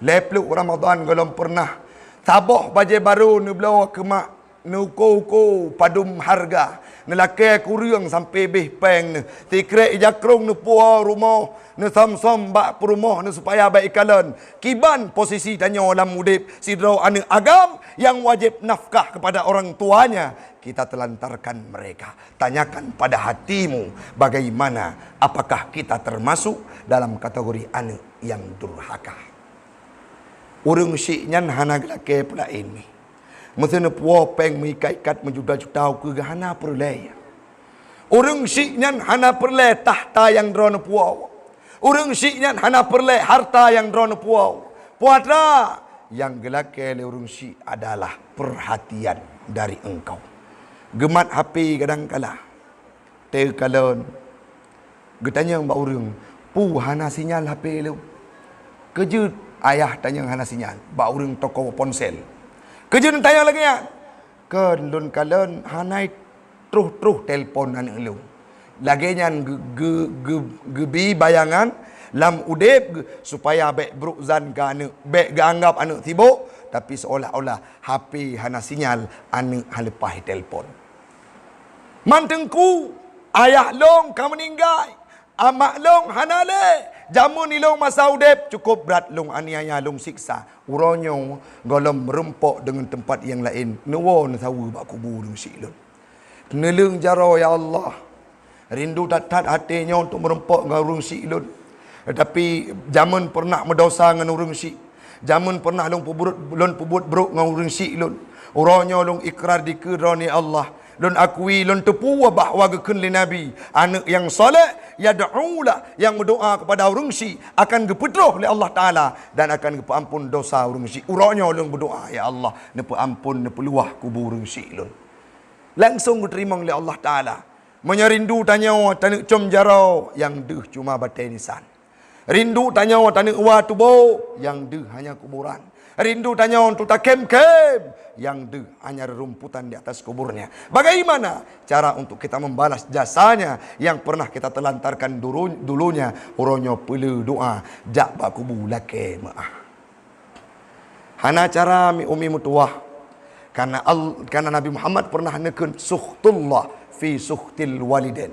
S1: Leplu Ramadan golong pernah taboh baje baru nu blow ke mak nu ko padum harga. Nelake kuriang sampai beh peng ne. Tikre ijakrung ne puah rumah. Ne som-som bak perumah ne supaya baik kalan. Kiban posisi tanya dalam udip. Sidro ane agam yang wajib nafkah kepada orang tuanya. Kita telantarkan mereka. Tanyakan pada hatimu. Bagaimana? Apakah kita termasuk dalam kategori ane yang durhaka? Urung syiknyan hana gelake pula ini. Mesti nak puas peng mengikat menjuda-juda ke hana perleh. Orang syiknyan hana perleh tahta yang drone puas. Orang syiknyan hana perleh harta yang drone puas. Puatra yang gelake oleh orang syik adalah perhatian dari engkau. Gemat HP kadang-kala. Terkalon. Getanya mbak orang, pu hana sinyal HP lu. Kejut ayah tanya hana sinyal. Mbak orang toko ponsel. Kejun tanya lagi ya. Kan lun kalen hanai truh telpon anak lu. Lagi nyan gebi bayangan lam udep supaya bek brukzan ke anak, bek ganggap anak sibuk, tapi seolah-olah HP hana sinyal anak halepah telpon. Mantengku ayah long kamu meninggal. Amak long hana le. Jamun ni long masa udep cukup berat long aniaya long siksa. Uronyo golom merempok dengan tempat yang lain. Nuwon tahu bak kubur dong silun. Nelung jaro ya Allah. Rindu tatat hatinya untuk merempok dengan urung silun. Tetapi jamun pernah mendosa dengan urung sik. Jamun pernah long pubut bruk dengan urung silun. Uronyo long ikrar dikerani Allah. Lun akui lun tepu bahawa gekun li Nabi anak yang soleh yad'ulah yang berdoa kepada urung si akan gepedroh oleh Allah Taala dan akan gepampun dosa urung si. Urangnya lun berdoa ya Allah nepe ampun nepe luah kubur urung si lun. Langsung diterima oleh Allah Taala. Menyerindu tanya tanek com jarau yang deh cuma batai nisan. Rindu tanya tanek wa tubo yang deh hanya kuburan. Rindu tanya untuk takem-kem yang deh hanya rumputan di atas kuburnya. Bagaimana cara untuk kita membalas jasanya yang pernah kita telantarkan dulunya? Uronyo perlu doa jak bak kubu lake maah. Hana cara mi umi mutuah karena Nabi Muhammad pernah nekun suhtullah fi suhtil waliden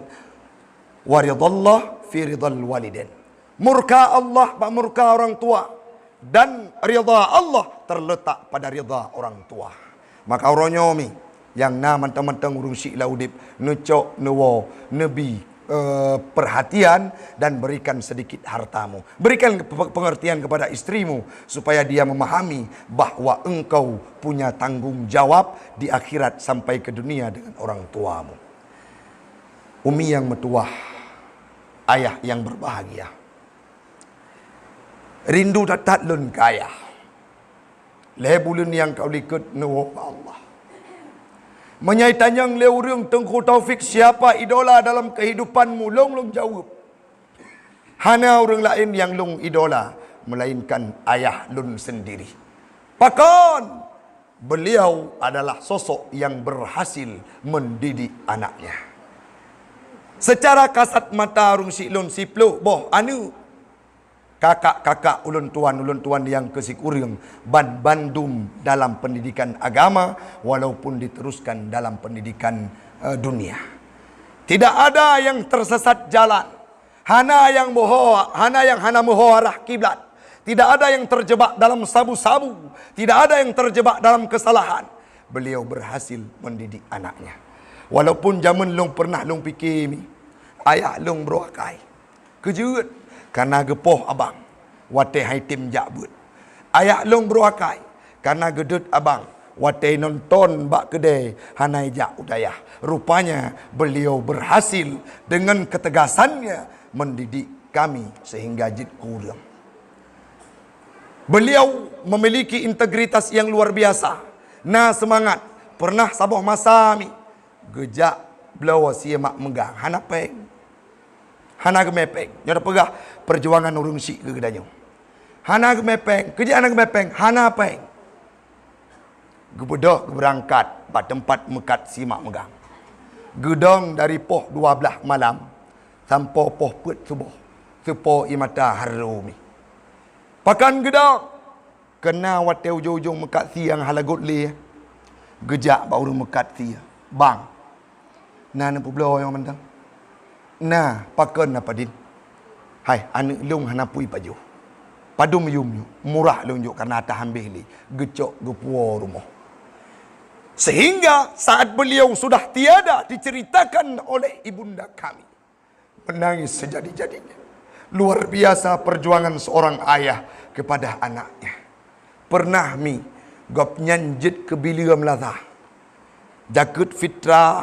S1: wa ridallah fi ridal waliden. Murka Allah bak murka orang tua. Dan rida Allah terletak pada rida orang tua. Maka oronyomi yang na mentang-mentang urung syik laudip necok newo nebi perhatian dan berikan sedikit hartamu. Berikan pengertian kepada istrimu supaya dia memahami bahawa engkau punya tanggung jawab di akhirat sampai ke dunia dengan orang tuamu. Umi yang metuah, ayah yang berbahagia. Rindu tatat lun kaya. Bulan yang kau likut nuwa Allah. Menyai tanyang le urang Tengku Taufik siapa idola dalam kehidupanmu, long jawab. Hana orang lain yang long idola, melainkan ayah lun sendiri. Pakon beliau adalah sosok yang berhasil mendidik anaknya. Secara kasat mata urang si lun siplo, boh anu kakak-kakak ulun tuan yang kesikuring bandum dalam pendidikan agama walaupun diteruskan dalam pendidikan dunia. Tidak ada yang tersesat jalan. Hana yang moho arah kiblat. Tidak ada yang terjebak dalam sabu-sabu. Tidak ada yang terjebak dalam kesalahan. Beliau berhasil mendidik anaknya. Walaupun zaman long pernah long fikir ni, ayah long beruakai. Kejut. Karena gepoh abang, wate hai tim jabut. Ayah long beruakai, karena gedut abang, wate nonton bak kedai hanai jak udayah. Rupanya beliau berhasil dengan ketegasannya mendidik kami sehingga jid kurang. Beliau memiliki integritas yang luar biasa. Nah semangat, pernah sabuh masa mi, gejak beliau siamak megang, hana peng. Hana gemepeng, nyoda pegah perjuangan urung syik ke gedanya. Hana gemepeng, kerja anak gemepeng, hana peng. Gebedah berangkat pada tempat mekat simak megang. Gedong dari poh 12 malam sampai poh put subuh. Supo imata harumi. Pakan gedong kena wate ujung-ujung mekat siang halagut li. Gejak baru mekat siang. Bang. Nana publo yang mentang. Nah, pakan apa din? Hai, anak lung hanapui paju. Padum yum murah lunjuk karena atas ambil li. Gecok gepuo rumah. Sehingga saat beliau sudah tiada diceritakan oleh ibunda kami. Menangis sejadi-jadinya. Luar biasa perjuangan seorang ayah kepada anaknya. Pernah mi gop nyanjit ke bilia melazah. Jakut fitrah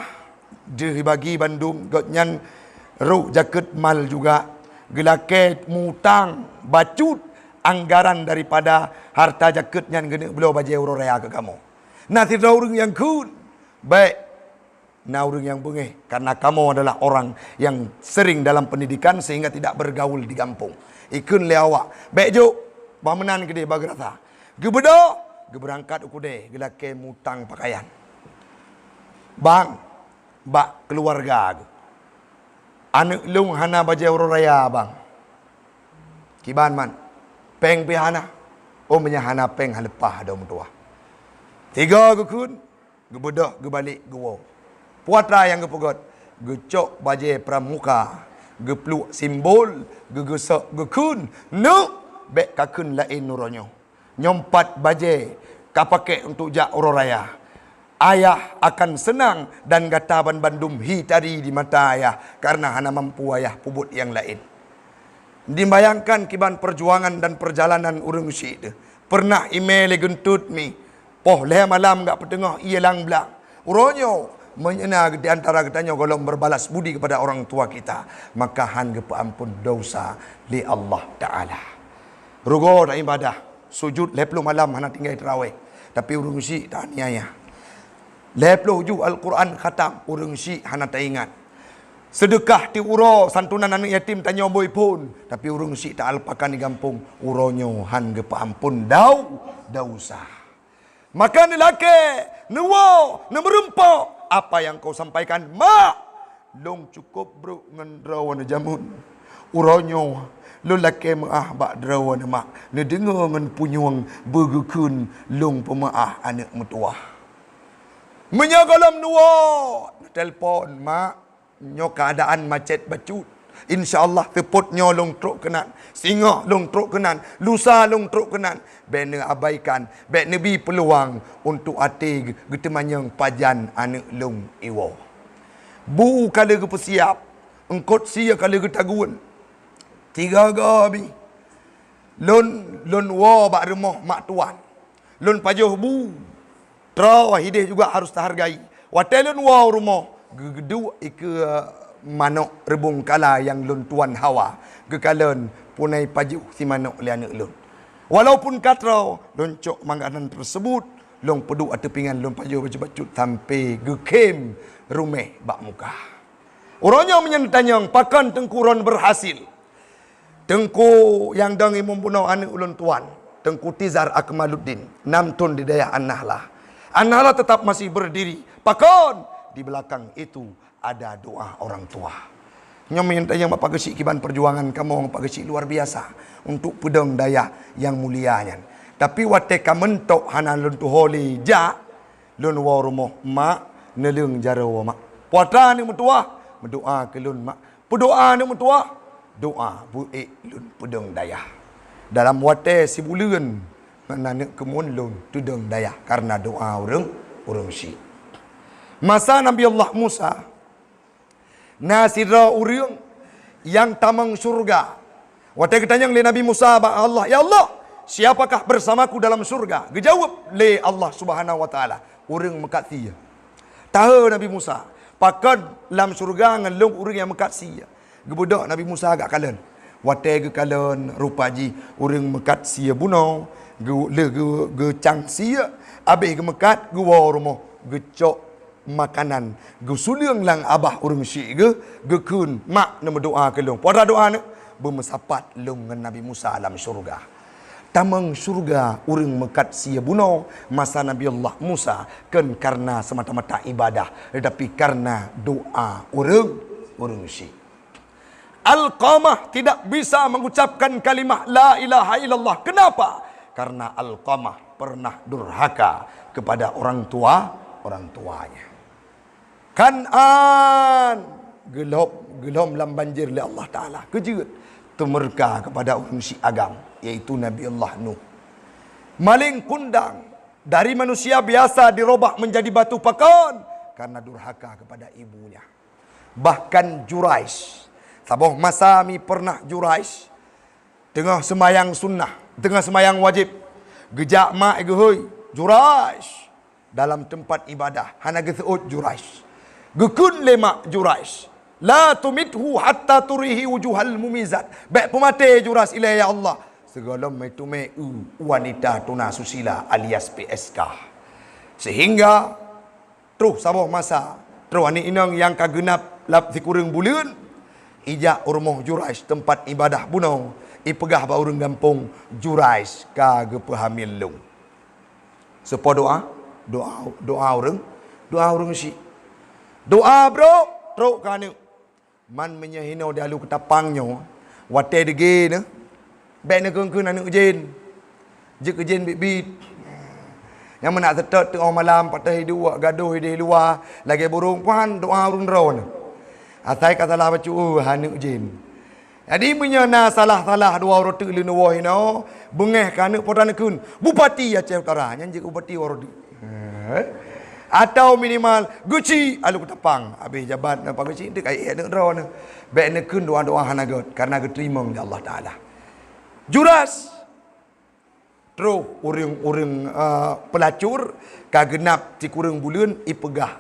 S1: dibagi Bandung gop nyan ru jaket mal juga, gelaket mutang bacut anggaran daripada harta jaket yang gede beliau baju euro raya ke kamu. Nah tidak orang yang kun baik, nah orang yang bengeh karena kamu adalah orang yang sering dalam pendidikan sehingga tidak bergaul di kampung. Ikun le awak baik jo bamenan gede bagrata gebedo geberangkat ukude gelaket mutang pakaian bang bak keluarga anak lung hana baja urut raya bang. Kiban man. Peng pi hana. Oh punya hana peng halepah ada tua. 3 gukun. Gebedah gebalik gewo. Puatra yang gepegot. Gecok baja pramuka. Gepluk simbol. Gegesok gekun. No. Bek kakun lain nuronyo. Nyompat baja. Kapake untuk jak urut raya. Ayah akan senang dan gataban bandum hi tadi di mata ayah karena hana mampu ayah pubut yang lain. Dibayangkan kiban perjuangan dan perjalanan urang syik tu. Pernah email gentut mi. Poh leh malam gak petengah ia lang belang. Uronyo menyena di antara katanya golong berbalas budi kepada orang tua kita. Maka han gepa ampun dosa li Allah Ta'ala. Rugo dah ibadah. Sujud leplu malam hana tinggal terawih. Tapi urang syik tak niaya. Leploh ju Al-Quran khatam urang syik hana tak ingat. Sedekah ti uro santunan anak yatim tanya boy pun, tapi urang syik tak alpakan di kampung uronyo han gepa ampun dausa. Maka ni laki nuwo nemerempok apa yang kau sampaikan mak long cukup bro ngan drawan jamun uronyo lu laki maah bak drawan mak ne dengar ngan punyuang bergekun long pemaah anak mutuah. Menyagalam nuwa telefon mak nyo keadaan macet bacut. InsyaAllah teput nyo long truk kenan. Singa long truk kenan. Lusa long truk kenan. Bena abaikan. Bek nebi peluang untuk hati getemanyang pajan anak long iwo. Bu kala ke persiap. Engkot sia kala ke tagun. 3 gabi. Lon wa bak rumah mak tuan. Lon pajuh bu. Terawah hidih juga harus terhargai. Watelun wow rumah. Gegedu ke manok rebung kala yang lun tuan hawa. Gekalan punai paju si manok le anak lun. Walaupun kata loncok makanan tersebut, long peduk atau pingan long pajo baca-bacut sampai gekem rumah bak muka. Orangnya menyentanyang pakan tengkuron berhasil. Tengku yang dangi membunuh anak ulun tuan, Tengku Tizar Akmaluddin, 6 tahun di daerah An-Nahlah. An-Nahlah tetap masih berdiri. Pakan di belakang itu ada doa orang tua. Nyom menyentanyang bapak gesik kiban perjuangan kamu bapak gesik luar biasa untuk pedang daya yang mulianya. Tapi wateka mentok hanan lun tu holi ja lun wa rumah mak nelung jara wa mak. Puatra ni mentua mendoa ke lun mak. Berdoa ni mentua doa buik lun pedang daya. Dalam wate si bulan nak kemun lun tudang daya karena doa orang syi. Masa Nabi Allah Musa nasira urang yang tamang surga. Wate ketanyang le Nabi Musa ba Allah, ya Allah, siapakah bersamaku dalam surga? Gejawab le Allah Subhanahu wa taala, urang mekat sia. Tahu Nabi Musa, pakan dalam surga ngelung urang yang mekat sia. Gebudak Nabi Musa agak kalen. Wate ge kalen rupaji urang mekat sia buno, ge cang sia, abih ge mekat ge wa rumah, ge cok makanan ge suliang lang abah urang syik ge kun mak na doa ke long. Pada doa ne bermesapat long dengan Nabi Musa dalam syurga. Tamang syurga urang mekat sia buno masa Nabi Allah Musa kan karena semata-mata ibadah tetapi karena doa urang syik. Alqamah tidak bisa mengucapkan kalimah la ilaha illallah. Kenapa? Karena Alqamah pernah durhaka kepada orang tuanya. Kan'an gelom lam banjir oleh Allah Ta'ala. Kejut temerka kepada orang syi agam, yaitu Nabi Allah Nuh. Maling kundang dari manusia biasa dirubah menjadi batu pakan karena durhaka kepada ibunya. Bahkan Juraish, saboh masa mi pernah Juraish tengah semayang sunnah, tengah semayang wajib, gejak mak gehoi Juraish dalam tempat ibadah hana geseut Juraish. Gekun lemak Juraish. La tumithu hatta turihi wujuhal mumizat. Baik pemate Juraish ilahi ya Allah. Segala metume wanita tuna susila alias PSK. Sehingga terus saboh masa terus ani inang yang kagenap lap sikurang bulan ijak urmoh Juraish tempat ibadah buno ipegah ba urang gampung Juraish ka gepahamil long. Sepo doa urang syi. Doa bro, teruk kan ni. Man menyahino dia lalu ketapangnya. Wate dege ne. Baik ne keun anu jen. Jek jen bit. Yang mana tetet tengah malam patah dua gaduh di luar lagi burung puan doa urun ron. Atai kata lah bacu anu jen. Jadi menyana salah-salah dua orang tu linu wahino bengeh kan podan keun. Bupati Aceh Utara nyanjik bupati warodi. Atau minimal Guci alu ketapang habis jabat apa Guci dia kai nak draw ne baik ne kun doa-doa hanagot karena keterima oleh Allah Taala. Juras terus urang pelacur kagenap ti kurang bulan ipegah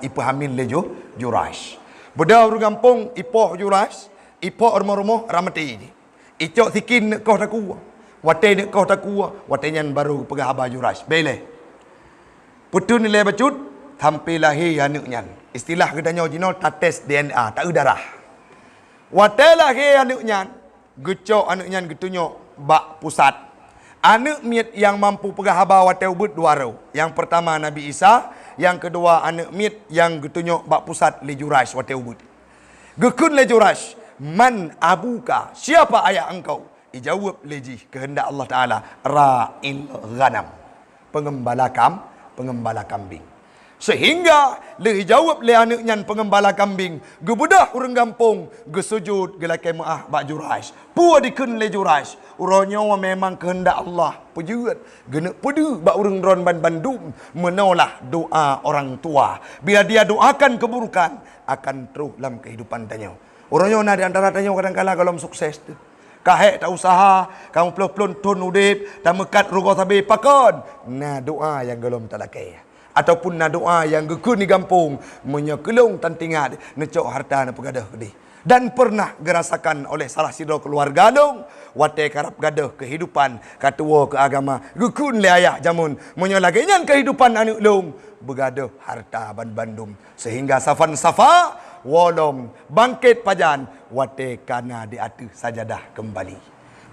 S1: ipahamin lejo Juras. Beda urang kampung ipoh Juras, ipoh rumah-rumah ramati ni. Icok sikin kau taku. Wate ne kau taku, wate nyan baru pegah abah Juras. Bele putu nilai bacut sampai lahir anak nyan. Istilah katanya jino tak tes DNA, tak darah. Wate lahir anak nyan, gecok anak nyan getunyok bak pusat. Anak miat yang mampu pegah haba wate ubud dua rau. Yang pertama Nabi Isa, yang kedua anak miat yang getunyok bak pusat le Juraish wate ubud. Gekun le Juraish, man abuka? Siapa ayah engkau? Ijawab leji kehendak Allah Taala, ra'il ghanam. Pengembala kambing. Sehingga le jawab le anak nyan pengembala kambing, gebedah urang gampung, gesujud gelakai maah bak Juraish. Pu dikeun le Juraish. Urangnya memang kehendak Allah. Pejuat genek pedu bak urang ron Bandung menolak doa orang tua. Bila dia doakan keburukan akan terus dalam kehidupan tanya. Urangnya na di antara tanya kadang-kala kalau sukses tu. Kahek tak usaha, kamu pelon ton udip, tak mekat rugo tabe pakon. Nah doa yang gelom talakai. Ataupun nah doa yang gekun di kampung, menyekelung tantingat, necok harta na pegadah gede. Dan pernah dirasakan oleh salah sidro keluarga long, wate karap gadah kehidupan katua ke agama gukun le ayah jamun monyo lagi nyan kehidupan anu long begadah harta ban bandum sehingga safan safa wolom bangkit pajan wate kana di atu sajadah kembali.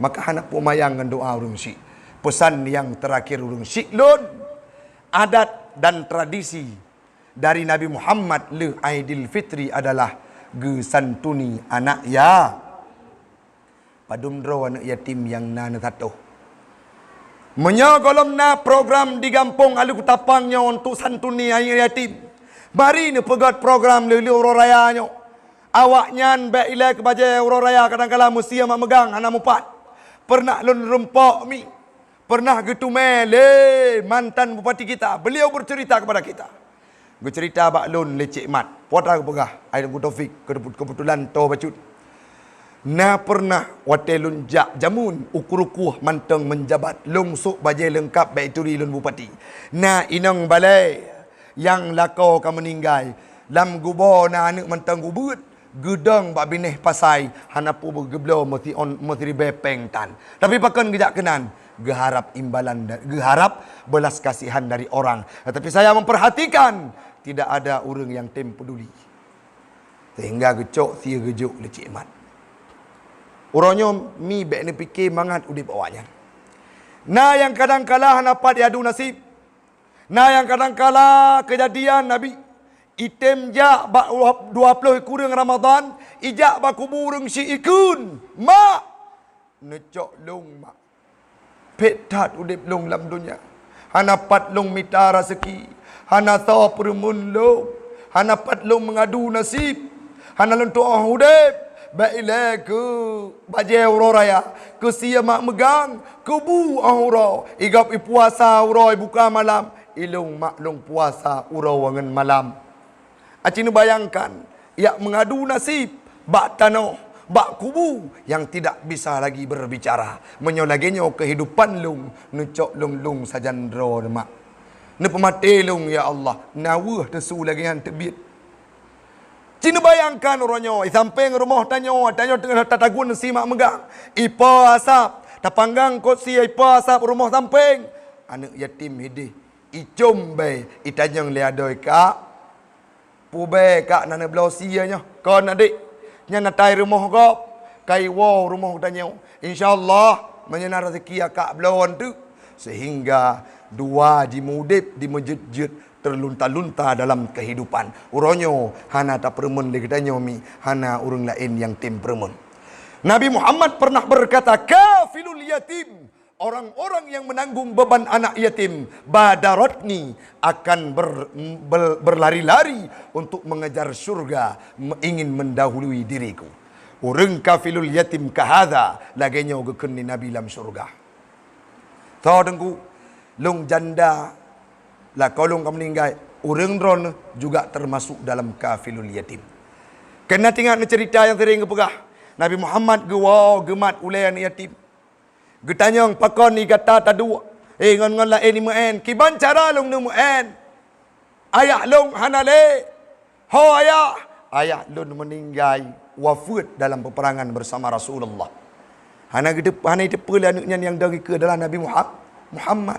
S1: Maka hanak pumayang dengan doa urung syik. Pesan yang terakhir urung syik lun, adat dan tradisi dari Nabi Muhammad le Aidil Fitri adalah ge santuni anak ya padumdro anak yatim yang nana tatuh. Menyogolom na program di kampung alu kutapangnya untuk santuni anak yatim. Mari ni pegat program lili uroraya nyo. Awaknya be ilai kebaje uroraya kadang-kala musia mak megang anak mupat. Pernah lun rempok mi. Pernah gitu mele mantan bupati kita. Beliau bercerita kepada kita. Bercerita bak lun lecik mat. Puata ke pegah. Air Taufik kebetulan tau bacut. Na pernah wate lun jak jamun ukurukuh manteng menjabat lungsuk bajai lengkap baik turi lun bupati. Na inang balai yang lakau ka meninggal lam gubo na anak manteng gubut gedang bak bineh pasai hanapu bergeblo mesti bepeng tan. Tapi pakan gejak kenan geharap imbalan geharap belas kasihan dari orang. Tetapi saya memperhatikan tidak ada orang yang tem peduli. Sehingga gecok sia gejuk lecik mat. Orangnya mi bek ni fikir mangat udip awaknya. Na yang kadang-kala hanapat diadu nasib. Na yang kadang-kala kejadian Nabi item jak bak 20 kurang Ramadan, ijak bak kuburung si ikun. Mak necok long mak. Petat udip long lam dunia. Hanapat long mita rezeki. Hana tahu perumun long. Hanapat long mengadu nasib. Hana long tuah udip. Baiklah ke bajai uroraya ke sia mak megang ke bu ahura igap puasa uroi buka malam ilung mak long puasa urau wangan malam. Acinu bayangkan ia mengadu nasib bak tanah bak kubu yang tidak bisa lagi berbicara menyolaginya kehidupan lung nucok lung sajandro mak ne pemati lung ya Allah nawah tesu lagi yang tebit. Cina bayangkan orangnya, sampai rumah tanya tengah tatagun si mak megang. Ipa asap, tapanggang kot si ipa asap rumah samping. Anak yatim hidih, icom bay, itanyang liadoi kak. Pube kak nana belau sianya, kau adik, nya natai rumah kau, kai wow rumah tanya. InsyaAllah, menyenar rezeki kak belauan tu. Sehingga dua di mudip, di masjid terlunta-lunta dalam kehidupan. Uronyo hana tak permun legedanya mi, hana urang lain yang tim permun. Nabi Muhammad pernah berkata, kafilul yatim, orang-orang yang menanggung beban anak yatim, badaratni, akan berlari-lari untuk mengejar surga, ingin mendahului diriku. Urang kafilul yatim kahada, laganya geken ni Nabi dalam surga. Tahu dengku, long janda lah kalau kamu meninggal, orang dron juga termasuk dalam kafilul yatim. Kena tengok ni cerita yang sering kepegah. Nabi Muhammad wow gemat ulayan yatim. Getanyang pakon ni kata tadu. Ngon la ni muen. Kiban cara long nu muen. Ayah long hanale. Ho ayah. Ayah long meninggal wafat dalam peperangan bersama Rasulullah. Hana itu pula anaknya yang dari ke adalah Nabi Muhammad.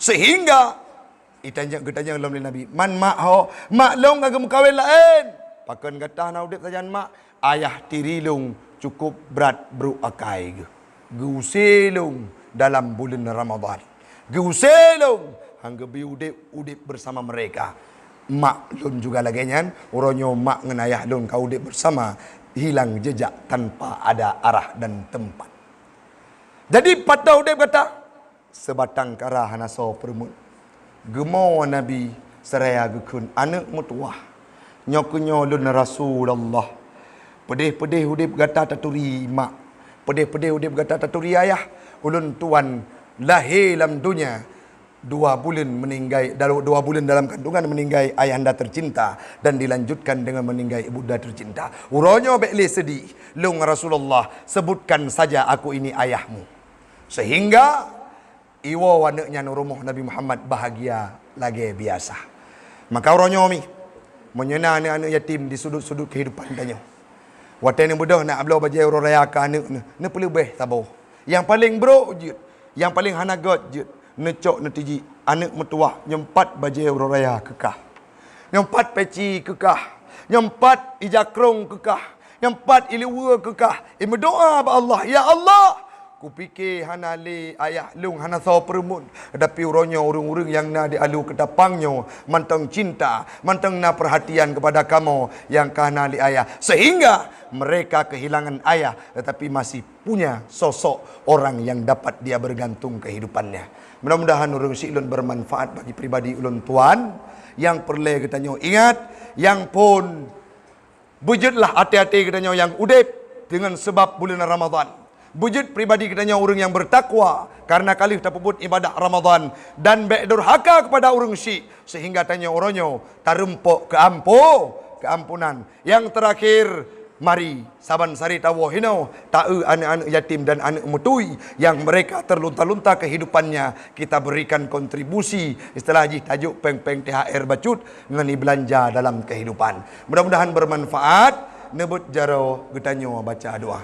S1: Sehingga itanya getanya dalam Nabi, man mak ho, mak long agak mukawin lain. Pakan kata na udip sajan mak, ayah tirilung cukup berat bro akai ge. Geuselung dalam bulan Ramadan. Geuselung hangga bi udip bersama mereka. Mak lun juga lagi nyan, oronyo mak ngan ayah lun kau udip bersama, hilang jejak tanpa ada arah dan tempat. Jadi patah udip kata, sebatang kara hanaso permun. Gemau Nabi seraya gekun anak mutuah nyokunyo lun Rasulullah pedih-pedih udip gata taturi mak pedih-pedih udip gata taturi ayah ulun tuan lahir dalam dunia 2 bulan meninggal dalam 2 bulan dalam kandungan meninggal ayahanda tercinta dan dilanjutkan dengan meninggal ibunda tercinta. Uronyo bekle sedih lung Rasulullah sebutkan saja aku ini ayahmu sehingga iwa anaknya rumah Nabi Muhammad bahagia lagi biasa. Maka orangnya mi menyenang anak-anak yatim di sudut-sudut kehidupan tanya. Watan yang mudah nak belau baju orang raya ke anak ni perlu beh tabau. Yang paling bro je, yang paling hanagot je, necok netiji anak metua nyempat baju orang raya kekah. Nyempat peci kekah, nyempat ijakrong kekah, nyempat iliwa kekah. Berdoa ba Allah, ya Allah, ku fikir hana le ayah lung hana saw permun. Tapi uronyo urung-urung yang na dialu kedapangnya mantang cinta, mantang na perhatian kepada kamu yang kana li ayah. Sehingga mereka kehilangan ayah tetapi masih punya sosok orang yang dapat dia bergantung kehidupannya. Mudah-mudahan urung si ulun bermanfaat bagi pribadi ulun tuan. Yang perlu katanya ingat, yang pun bujutlah hati-hati katanya yang udip dengan sebab bulan Ramadan. Bujut pribadi katanya orang yang bertakwa karena kali terpuput ibadah Ramadan dan durhaka kepada orang syik sehingga tanya orangnya tarumpuk keampunan. Yang terakhir, mari saban sari tawa hinau tahu anak-anak yatim dan anak mutui yang mereka terlunta-lunta kehidupannya, kita berikan kontribusi istilah haji tajuk peng-peng THR bacut ngani belanja dalam kehidupan. Mudah-mudahan bermanfaat. Nebut jaro getanyo baca doa.